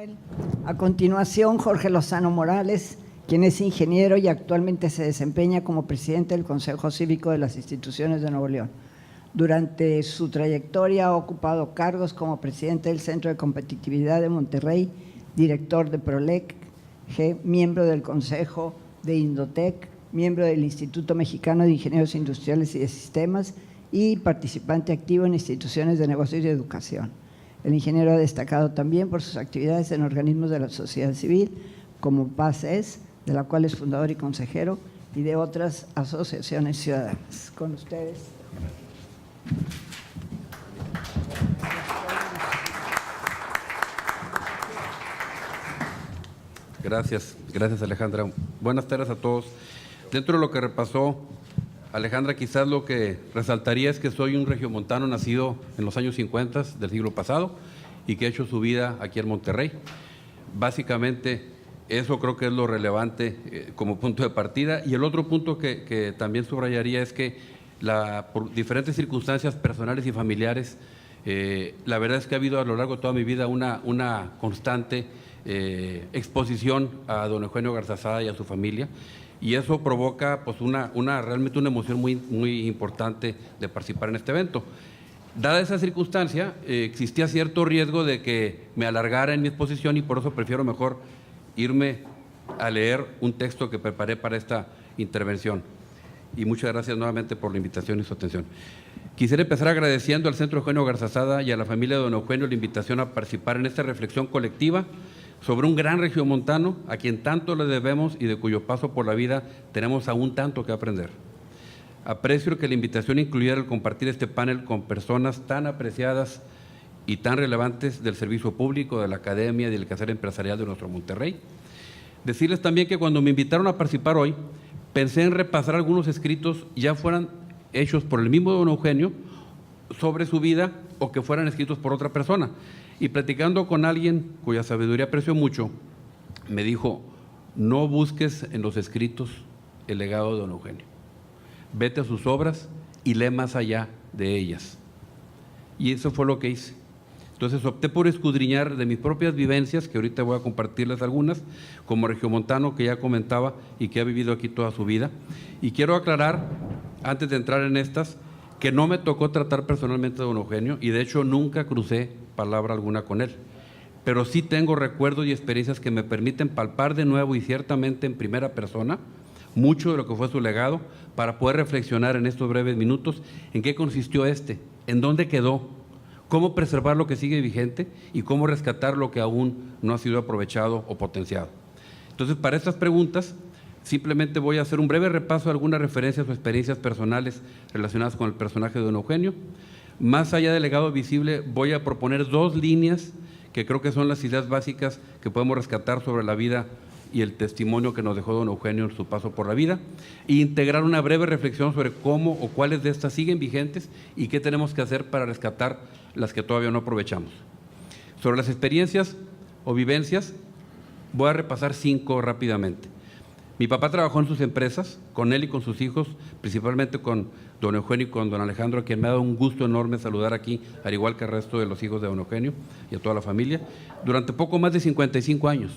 Manuel. A continuación, Jorge Lozano Morales, quien es ingeniero y actualmente se desempeña como presidente del Consejo Cívico de las Instituciones de Nuevo León. Durante su trayectoria ha ocupado cargos como presidente del Centro de Competitividad de Monterrey, director de Prolec, miembro del Consejo de Indotec, miembro del Instituto Mexicano de Ingenieros Industriales y de Sistemas y participante activo en instituciones de negocios y educación. El ingeniero ha destacado también por sus actividades en organismos de la sociedad civil, como PACES, de la cual es fundador y consejero, y de otras asociaciones ciudadanas. Con ustedes. Gracias Alejandra. Buenas tardes a todos. Dentro de lo que repasó Alejandra, quizás lo que resaltaría es que soy un regiomontano nacido en los años 50 del siglo pasado y que ha hecho su vida aquí en Monterrey. Básicamente, eso creo que es lo relevante como punto de partida. Y el otro punto que también subrayaría es que por diferentes circunstancias personales y familiares, la verdad es que ha habido a lo largo de toda mi vida una constante exposición a don Eugenio Garzazada y a su familia. Y eso provoca pues realmente una emoción muy importante de participar en este evento. Dada esa circunstancia, existía cierto riesgo de que me alargara en mi exposición y por eso prefiero mejor irme a leer un texto que preparé para esta intervención. Y muchas gracias nuevamente por la invitación y su atención. Quisiera empezar agradeciendo al Centro Eugenio Garzazada y a la familia de don Eugenio la invitación a participar en esta reflexión colectiva sobre un gran regiomontano a quien tanto le debemos y de cuyo paso por la vida tenemos aún tanto que aprender. Aprecio que la invitación incluyera el compartir este panel con personas tan apreciadas y tan relevantes del servicio público, de la academia y del quehacer empresarial de nuestro Monterrey. Decirles también que cuando me invitaron a participar hoy, pensé en repasar algunos escritos ya fueran hechos por el mismo don Eugenio sobre su vida o que fueran escritos por otra persona. Y platicando con alguien cuya sabiduría aprecio mucho, me dijo, no busques en los escritos el legado de don Eugenio. Vete a sus obras y lee más allá de ellas. Y eso fue lo que hice. Entonces opté por escudriñar de mis propias vivencias, que ahorita voy a compartirles algunas, como regiomontano que ya comentaba y que ha vivido aquí toda su vida. Y quiero aclarar, antes de entrar en estas, que no me tocó tratar personalmente a don Eugenio y de hecho nunca crucé palabra alguna con él. Pero sí tengo recuerdos y experiencias que me permiten palpar de nuevo y ciertamente en primera persona mucho de lo que fue su legado para poder reflexionar en estos breves minutos en qué consistió en dónde quedó, cómo preservar lo que sigue vigente y cómo rescatar lo que aún no ha sido aprovechado o potenciado. Entonces, para estas preguntas, simplemente voy a hacer un breve repaso de algunas referencias o experiencias personales relacionadas con el personaje de don Eugenio. Más allá del legado visible, voy a proponer dos líneas que creo que son las ideas básicas que podemos rescatar sobre la vida y el testimonio que nos dejó don Eugenio en su paso por la vida, e integrar una breve reflexión sobre cómo o cuáles de estas siguen vigentes y qué tenemos que hacer para rescatar las que todavía no aprovechamos. Sobre las experiencias o vivencias, voy a repasar 5 rápidamente. Mi papá trabajó en sus empresas, con él y con sus hijos, principalmente con don Eugenio y con don Alejandro, a quien me ha dado un gusto enorme saludar aquí, al igual que el resto de los hijos de don Eugenio y a toda la familia, durante poco más de 55 años.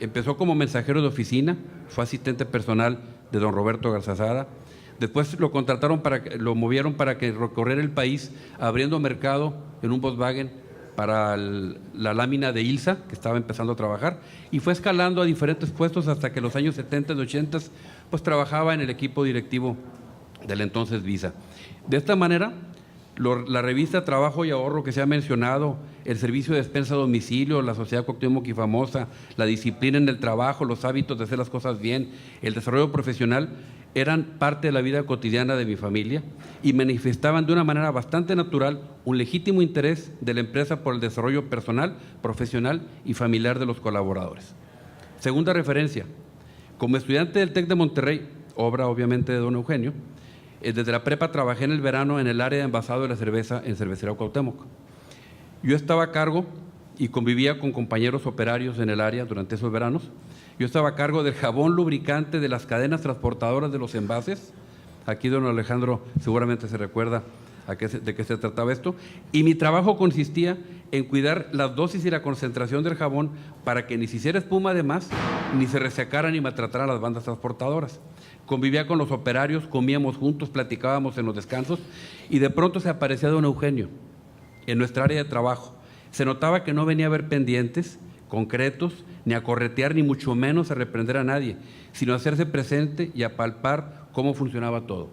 Empezó como mensajero de oficina, fue asistente personal de don Roberto Garzazada. Después lo contrataron lo movieron para que recorriera el país abriendo mercado en un Volkswagen para la lámina de Ilsa, que estaba empezando a trabajar, y fue escalando a diferentes puestos hasta que en los años 70 y 80 pues trabajaba en el equipo directivo del entonces Visa. De esta manera, la revista Trabajo y Ahorro que se ha mencionado, el servicio de despensa a domicilio, la sociedad Cuauhtémoc y Famosa, la disciplina en el trabajo, los hábitos de hacer las cosas bien, el desarrollo profesional, eran parte de la vida cotidiana de mi familia y manifestaban de una manera bastante natural un legítimo interés de la empresa por el desarrollo personal, profesional y familiar de los colaboradores. Segunda referencia, como estudiante del TEC de Monterrey, obra obviamente de don Eugenio, desde la prepa trabajé en el verano en el área de envasado de la cerveza en Cervecería Cuauhtémoc. Yo estaba a cargo y convivía con compañeros operarios en el área durante esos veranos. Yo estaba a cargo del jabón lubricante de las cadenas transportadoras de los envases. Aquí don Alejandro seguramente se recuerda de qué se trataba esto. Y mi trabajo consistía en cuidar las dosis y la concentración del jabón para que ni se hiciera espuma de más, ni se resecara ni maltratara a las bandas transportadoras. Convivía con los operarios, comíamos juntos, platicábamos en los descansos y de pronto se aparecía don Eugenio en nuestra área de trabajo. Se notaba que no venía a ver pendientes concretos, ni a corretear, ni mucho menos a reprender a nadie, sino a hacerse presente y a palpar cómo funcionaba todo.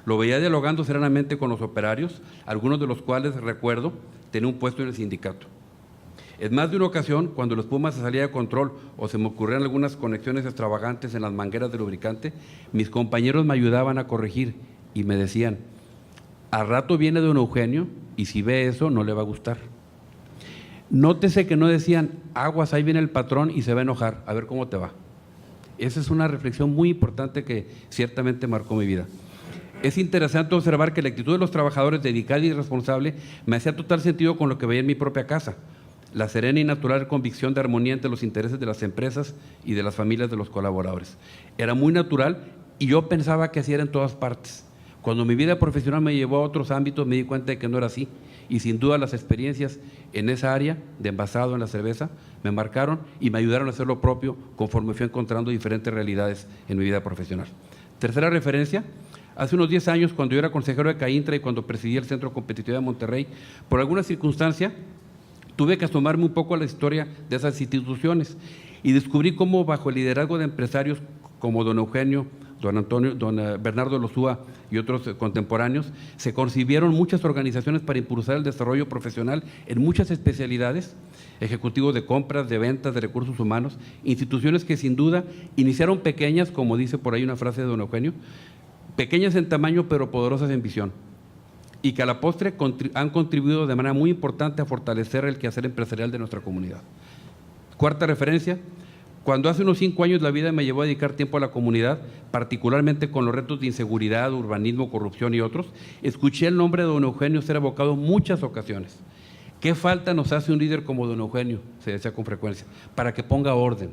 Lo veía dialogando serenamente con los operarios, algunos de los cuales, recuerdo, tenía un puesto en el sindicato. En más de una ocasión, cuando la espuma se salía de control o se me ocurrían algunas conexiones extravagantes en las mangueras de lubricante, mis compañeros me ayudaban a corregir y me decían, al rato viene don Eugenio y si ve eso no le va a gustar. Nótese que no decían, aguas, ahí viene el patrón y se va a enojar, a ver cómo te va. Esa es una reflexión muy importante que ciertamente marcó mi vida. Es interesante observar que la actitud de los trabajadores dedicada y responsable me hacía total sentido con lo que veía en mi propia casa, la serena y natural convicción de armonía entre los intereses de las empresas y de las familias de los colaboradores. Era muy natural y yo pensaba que así era en todas partes. Cuando mi vida profesional me llevó a otros ámbitos me di cuenta de que no era así y sin duda las experiencias en esa área de envasado en la cerveza me marcaron y me ayudaron a hacer lo propio conforme fui encontrando diferentes realidades en mi vida profesional. Tercera referencia, hace unos 10 años cuando yo era consejero de CAINTRA y cuando presidía el Centro Competitivo de Monterrey, por alguna circunstancia tuve que asomarme un poco a la historia de esas instituciones y descubrí cómo bajo el liderazgo de empresarios como don Eugenio, don Antonio, don Bernardo Lozúa y otros contemporáneos, se concibieron muchas organizaciones para impulsar el desarrollo profesional en muchas especialidades, ejecutivos de compras, de ventas, de recursos humanos, instituciones que sin duda iniciaron pequeñas, como dice por ahí una frase de don Eugenio, pequeñas en tamaño pero poderosas en visión, y que a la postre han contribuido de manera muy importante a fortalecer el quehacer empresarial de nuestra comunidad. Cuarta referencia, cuando hace unos 5 años la vida me llevó a dedicar tiempo a la comunidad, particularmente con los retos de inseguridad, urbanismo, corrupción y otros, escuché el nombre de don Eugenio ser evocado en muchas ocasiones. ¿Qué falta nos hace un líder como don Eugenio?, se decía con frecuencia, para que ponga orden.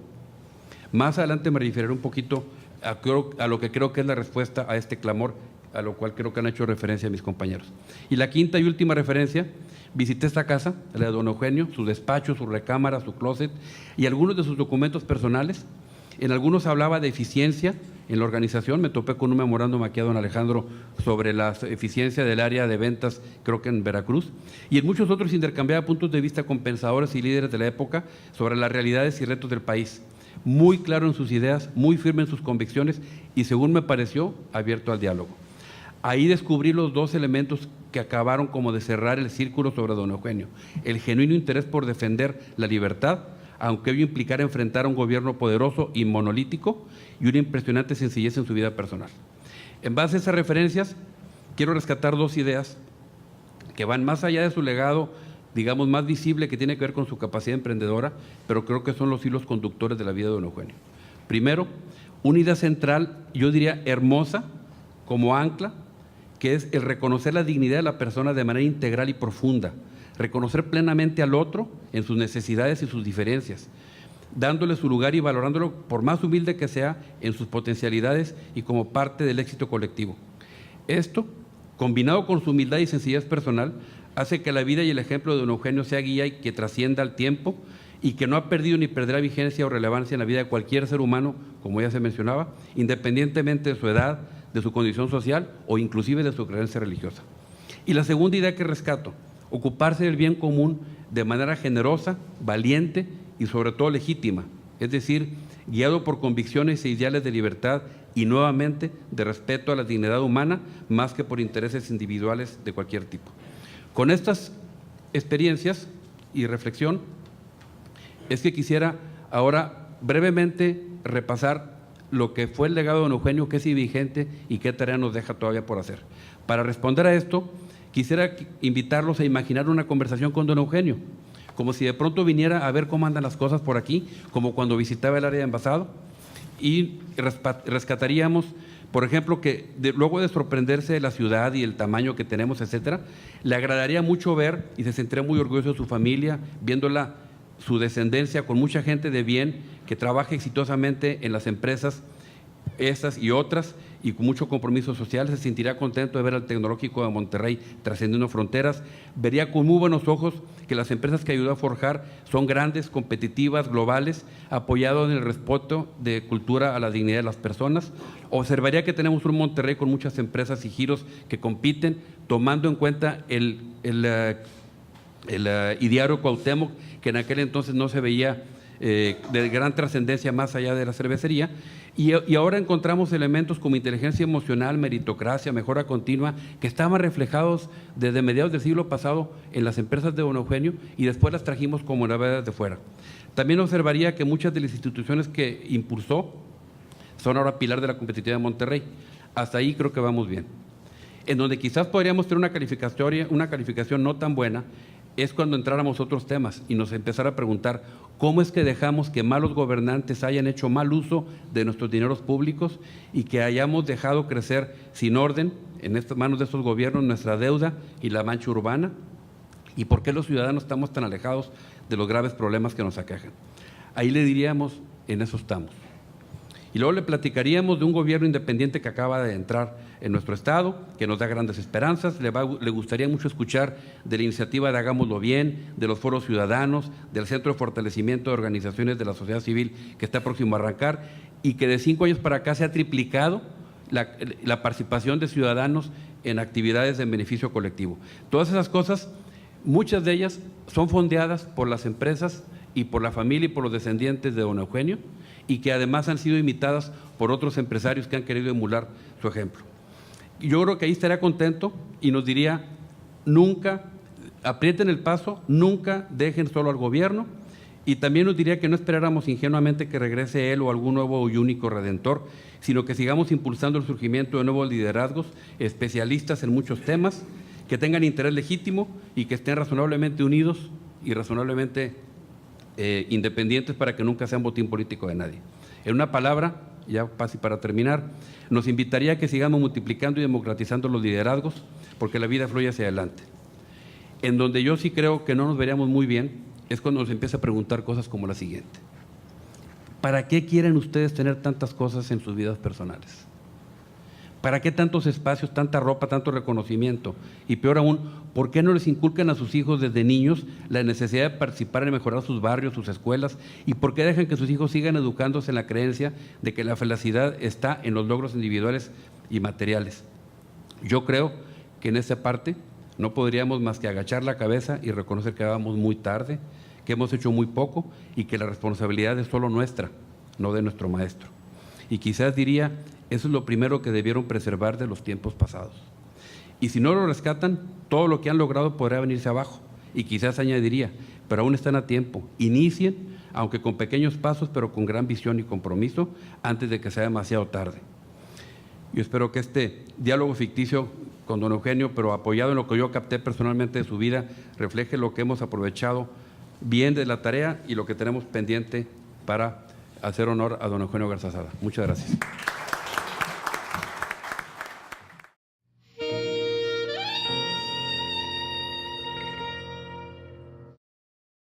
Más adelante me referiré un poquito a lo que creo que es la respuesta a este clamor, a lo cual creo que han hecho referencia mis compañeros. Y la quinta y última referencia, visité esta casa, la de don Eugenio, su despacho, su recámara, su closet y algunos de sus documentos personales. En algunos hablaba de eficiencia en la organización, me topé con un memorándum aquí a don Alejandro sobre la eficiencia del área de ventas, creo que en Veracruz, y en muchos otros intercambiaba puntos de vista con pensadores y líderes de la época sobre las realidades y retos del país. Muy claro en sus ideas, muy firme en sus convicciones y, según me pareció, abierto al diálogo. Ahí descubrí los 2 elementos que acabaron como de cerrar el círculo sobre don Eugenio. El genuino interés por defender la libertad, aunque ello implicara enfrentar a un gobierno poderoso y monolítico, y una impresionante sencillez en su vida personal. En base a esas referencias, quiero rescatar 2 ideas que van más allá de su legado, digamos, más visible, que tiene que ver con su capacidad emprendedora, pero creo que son los hilos conductores de la vida de don Eugenio. Primero, una idea central, yo diría hermosa, como ancla, que es el reconocer la dignidad de la persona de manera integral y profunda, reconocer plenamente al otro en sus necesidades y sus diferencias, dándole su lugar y valorándolo, por más humilde que sea, en sus potencialidades y como parte del éxito colectivo. Esto, combinado con su humildad y sencillez personal, hace que la vida y el ejemplo de don Eugenio sea guía y que trascienda al tiempo y que no ha perdido ni perderá vigencia o relevancia en la vida de cualquier ser humano, como ya se mencionaba, independientemente de su edad, de su condición social o inclusive de su creencia religiosa. Y la segunda idea que rescato, ocuparse del bien común de manera generosa, valiente y sobre todo legítima, es decir, guiado por convicciones e ideales de libertad y nuevamente de respeto a la dignidad humana más que por intereses individuales de cualquier tipo. Con estas experiencias y reflexión es que quisiera ahora brevemente repasar lo que fue el legado de don Eugenio, qué es vigente y qué tarea nos deja todavía por hacer. Para responder a esto, quisiera invitarlos a imaginar una conversación con don Eugenio, como si de pronto viniera a ver cómo andan las cosas por aquí, como cuando visitaba el área de envasado, y rescataríamos, por ejemplo, que luego de sorprenderse de la ciudad y el tamaño que tenemos, etcétera, le agradaría mucho ver, y se sentiría muy orgulloso de su familia, viéndola, su descendencia con mucha gente de bien que trabaja exitosamente en las empresas estas y otras, y con mucho compromiso social, se sentirá contento de ver al Tecnológico de Monterrey trascendiendo fronteras, vería con muy buenos ojos que las empresas que ayudó a forjar son grandes, competitivas, globales, apoyado en el respeto de cultura a la dignidad de las personas. Observaría que tenemos un Monterrey con muchas empresas y giros que compiten, tomando en cuenta el Ideario Cuauhtémoc, que en aquel entonces no se veía de gran trascendencia más allá de la cervecería, y ahora encontramos elementos como inteligencia emocional, meritocracia, mejora continua, que estaban reflejados desde mediados del siglo pasado en las empresas de don Eugenio y después las trajimos como novedades de fuera. También observaría que muchas de las instituciones que impulsó son ahora pilar de la competitividad de Monterrey. Hasta ahí creo que vamos bien. En donde quizás podríamos tener una calificación no tan buena es cuando entráramos a otros temas y nos empezara a preguntar cómo es que dejamos que malos gobernantes hayan hecho mal uso de nuestros dineros públicos y que hayamos dejado crecer sin orden en estas manos de estos gobiernos nuestra deuda y la mancha urbana, y por qué los ciudadanos estamos tan alejados de los graves problemas que nos aquejan. Ahí le diríamos, en eso estamos. Y luego le platicaríamos de un gobierno independiente que acaba de entrar en nuestro estado, que nos da grandes esperanzas. Le gustaría mucho escuchar de la iniciativa de Hagámoslo Bien, de los foros ciudadanos, del Centro de Fortalecimiento de Organizaciones de la Sociedad Civil que está próximo a arrancar, y que de 5 años para acá se ha triplicado la participación de ciudadanos en actividades en beneficio colectivo. Todas esas cosas, muchas de ellas son fondeadas por las empresas y por la familia y por los descendientes de don Eugenio, y que además han sido imitadas por otros empresarios que han querido emular su ejemplo. Yo creo que ahí estaría contento y nos diría, nunca aprieten el paso, nunca dejen solo al gobierno, y también nos diría que no esperáramos ingenuamente que regrese él o algún nuevo y único redentor, sino que sigamos impulsando el surgimiento de nuevos liderazgos, especialistas en muchos temas, que tengan interés legítimo y que estén razonablemente unidos y razonablemente independientes para que nunca sean botín político de nadie. En una palabra, ya casi para terminar, nos invitaría a que sigamos multiplicando y democratizando los liderazgos, porque la vida fluye hacia adelante. En donde yo sí creo que no nos veríamos muy bien es cuando nos empieza a preguntar cosas como la siguiente: ¿para qué quieren ustedes tener tantas cosas en sus vidas personales? ¿Para qué tantos espacios, tanta ropa, tanto reconocimiento? Y peor aún, ¿por qué no les inculcan a sus hijos desde niños la necesidad de participar en mejorar sus barrios, sus escuelas? ¿Y por qué dejan que sus hijos sigan educándose en la creencia de que la felicidad está en los logros individuales y materiales? Yo creo que en esa parte no podríamos más que agachar la cabeza y reconocer que vamos muy tarde, que hemos hecho muy poco y que la responsabilidad es solo nuestra, no de nuestro maestro. Y quizás diría, eso es lo primero que debieron preservar de los tiempos pasados. Y si no lo rescatan, todo lo que han logrado podrá venirse abajo. Y quizás añadiría, pero aún están a tiempo. Inicien, aunque con pequeños pasos, pero con gran visión y compromiso, antes de que sea demasiado tarde. Yo espero que este diálogo ficticio con don Eugenio, pero apoyado en lo que yo capté personalmente de su vida, refleje lo que hemos aprovechado bien de la tarea y lo que tenemos pendiente para hacer honor a don Eugenio Garza Sada. Muchas gracias.